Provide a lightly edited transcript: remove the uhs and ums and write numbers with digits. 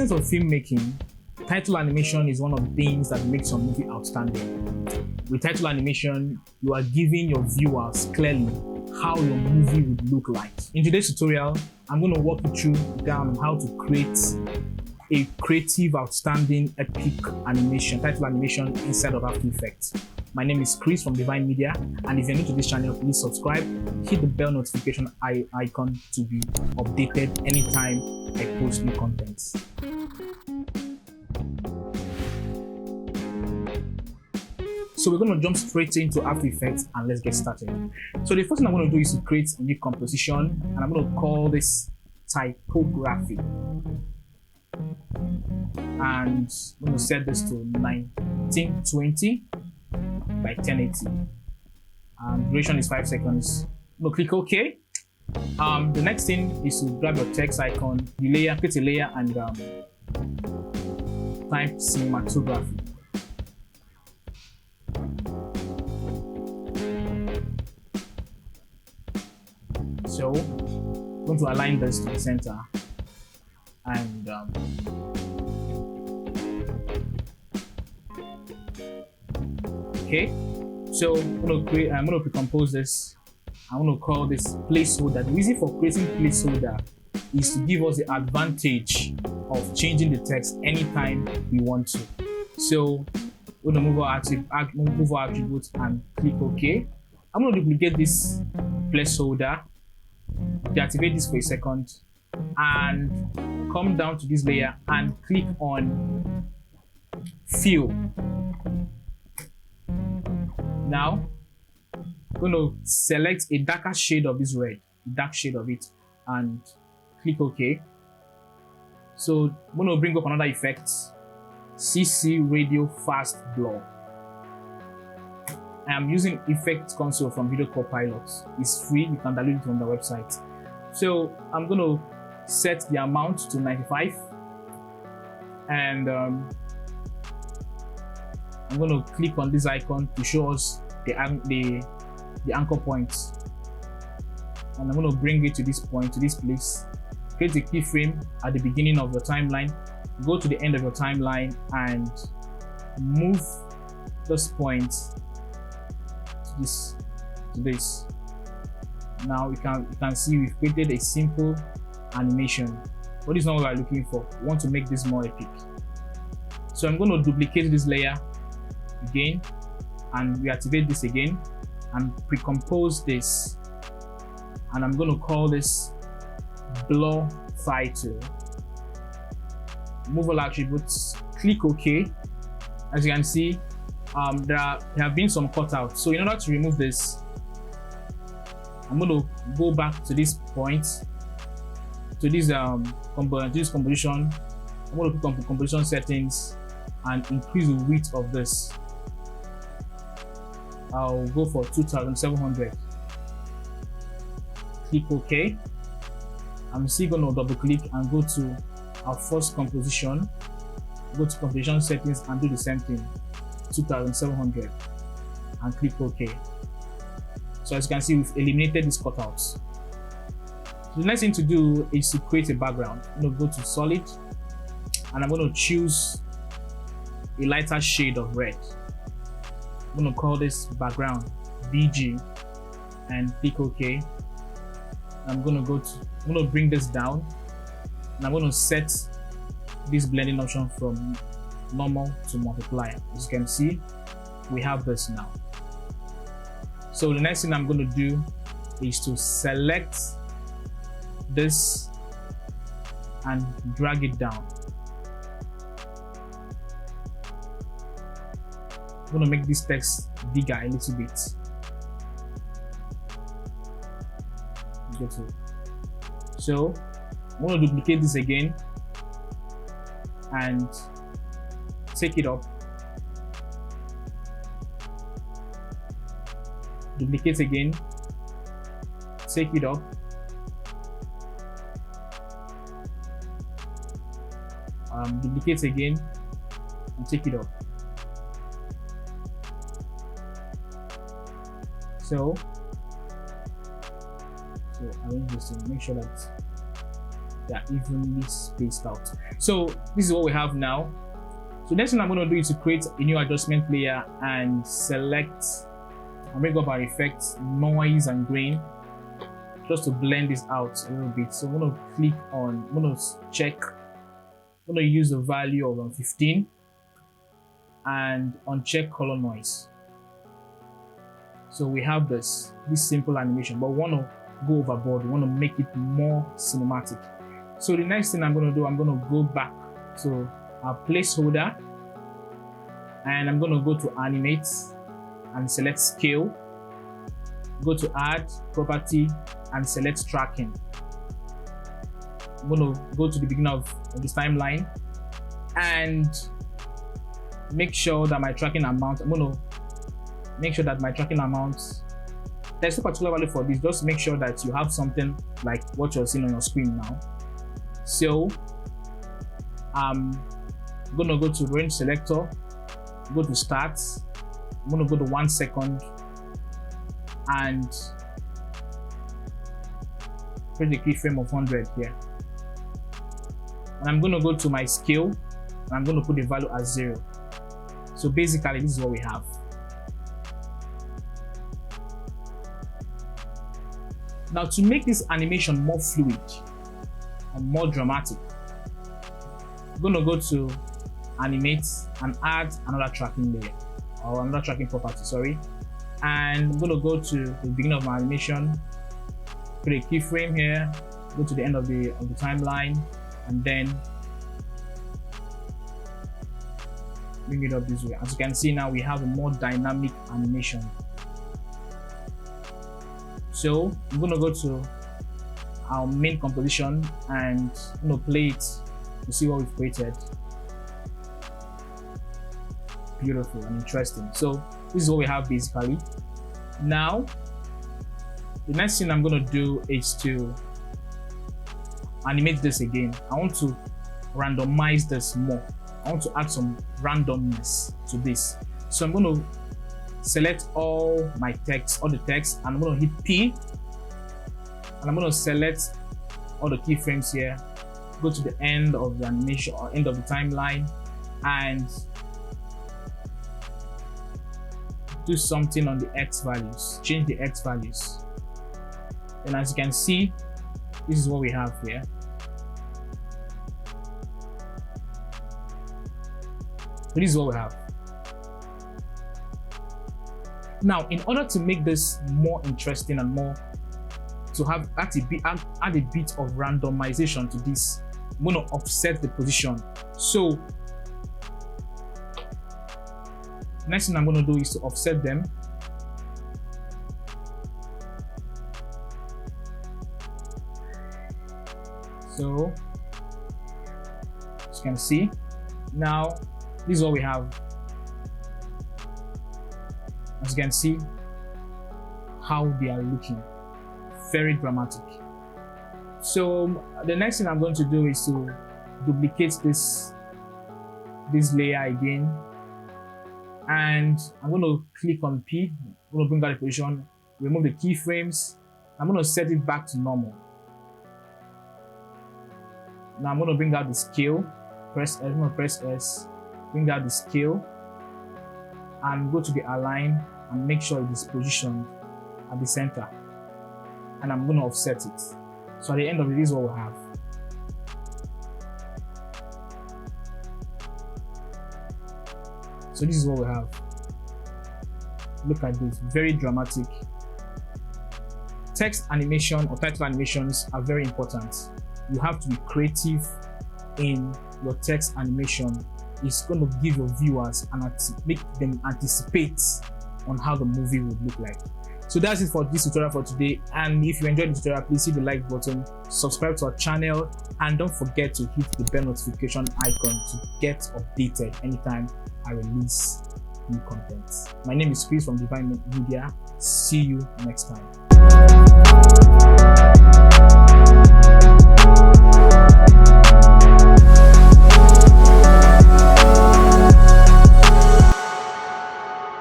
essence of filmmaking, title animation is one of the things that makes your movie outstanding. With title animation, you are giving your viewers clearly how your movie would look like. In today's tutorial, I'm going to walk you through down how to create a creative, outstanding, epic animation, title animation inside of After Effects. My name is Chris from Divine Media, and if you're new to this channel, please subscribe, hit the bell notification icon to be updated anytime I post new content. So we're going to jump straight into After Effects and let's get started. So the first thing I'm going to do is to create a new composition, and I'm going to call this typography. And I'm going to set this to 1920 by 1080. Duration is 5 seconds. I'm going to click OK. The next thing is to grab your text icon, the layer, create a layer, and type cinematography. So I'm going to align this to the center, and okay. So I'm going to pre-compose this. I'm going to call this placeholder. The reason for creating placeholder is to give us the advantage of changing the text anytime we want to. So we're going to move our attributes and click OK. I'm going to duplicate this placeholder, deactivate this for a second, and come down to this layer and click on Fill. Now, I'm going to select a darker shade of this red, dark shade of it, and click OK. So I'm going to bring up another effect, CC Radio Fast Blur. I am using Effect Console from Video Copilot. It's free, you can download it on the website. So I'm going to set the amount to 95, and I'm going to click on this icon to show us the anchor points, and I'm going to bring it to this point, to this place. Create a keyframe at the beginning of your timeline, go to the end of your timeline, and move this point to this. Now you can see we've created a simple animation, but this is not what we're looking for. We want to make this more epic. So I'm going to duplicate this layer again and reactivate this again and pre-compose this, and I'm going to call this blur title. Move all attributes, click OK. As you can see, there have been some cutouts. So in order to remove this, I'm going to go back to this point, to this composition. I'm going to click on composition settings and increase the width of this. I'll go for 2700. Click OK. I'm still going to double click and go to our first composition. Go to composition settings and do the same thing, 2700, and click OK. So as you can see, we've eliminated these cutouts. The next thing to do is to create a background. I'm going to go to solid, and I'm going to choose a lighter shade of red. I'm going to call this background BG and click OK. I'm going to bring this down, and I'm going to set this blending option from normal to multiply. As you can see, we have this now. So the next thing I'm going to do is to select this and drag it down. I'm going to make this text bigger a little bit. So I'm going to duplicate this again and take it up. Duplicate again, take it up, duplicate again and take it up. So arrange this to make sure that they are evenly spaced out. So this is what we have now. So next thing I'm going to do is to create a new adjustment layer and select and bring up our effects, noise and grain, just to blend this out a little bit. So I'm going to click on, I'm going to check, I'm going to use the value of 15 and uncheck color noise. So we have this simple animation, but we want to go overboard. We want to make it more cinematic. So the next thing I'm going to do, I'm going to go back to our placeholder and I'm going to go to animate and select scale, go to add property and select tracking. I'm going to go to the beginning of this timeline and make sure that my tracking amount, I'm going to make sure that my tracking amount, there's no particular value for this, just make sure that you have something like what you're seeing on your screen now. So I'm going to go to range selector, go to start, I'm going to go to 1 second and create a keyframe of 100 here. And I'm going to go to my scale and I'm going to put the value as 0. So basically this is what we have. Now to make this animation more fluid and more dramatic, I'm going to go to animate and add another tracking layer or another tracking property, sorry. And I'm going to go to the beginning of my animation, create a keyframe here, go to the end of the timeline, and then bring it up this way. As you can see now, we have a more dynamic animation. So I'm going to go to our main composition and I'm going to play it to see what we've created. Beautiful and interesting. So this is what we have basically. Now the next thing I'm going to do is to animate this again. I want to randomize this more. I want to add some randomness to this. So I'm going to select all my text, all the text, and I'm going to hit P and I'm going to select all the keyframes here, go to the end of the animation or end of the timeline and do something on the X values, change the X values. And as you can see, this is what we have here. So this is what we have. Now, in order to make this more interesting and more, to have add a bit of randomization to this, I'm going to offset the position. So next thing I'm going to do is to offset them. So as you can see, now this is what we have. As you can see how they are looking, very dramatic. So the next thing I'm going to do is to duplicate this layer again, and I'm going to click on P. I'm going to bring out the position, remove the keyframes. I'm going to set it back to normal. Now I'm going to bring out the scale, press S, I'm going to press S, bring out the scale, and go to the align and make sure it is positioned at the center. And I'm going to offset it. So at the end of it, this is what we have. So this is what we have. Look at this, very dramatic. Text animation or title animations are very important. You have to be creative in your text animation. It's going to give your viewers and make them anticipate on how the movie would look like. So that's it for this tutorial for today. And if you enjoyed the tutorial, please hit the like button, subscribe to our channel, and don't forget to hit the bell notification icon to get updated anytime I release new content. My name is Chris from Divine Media. See you next time.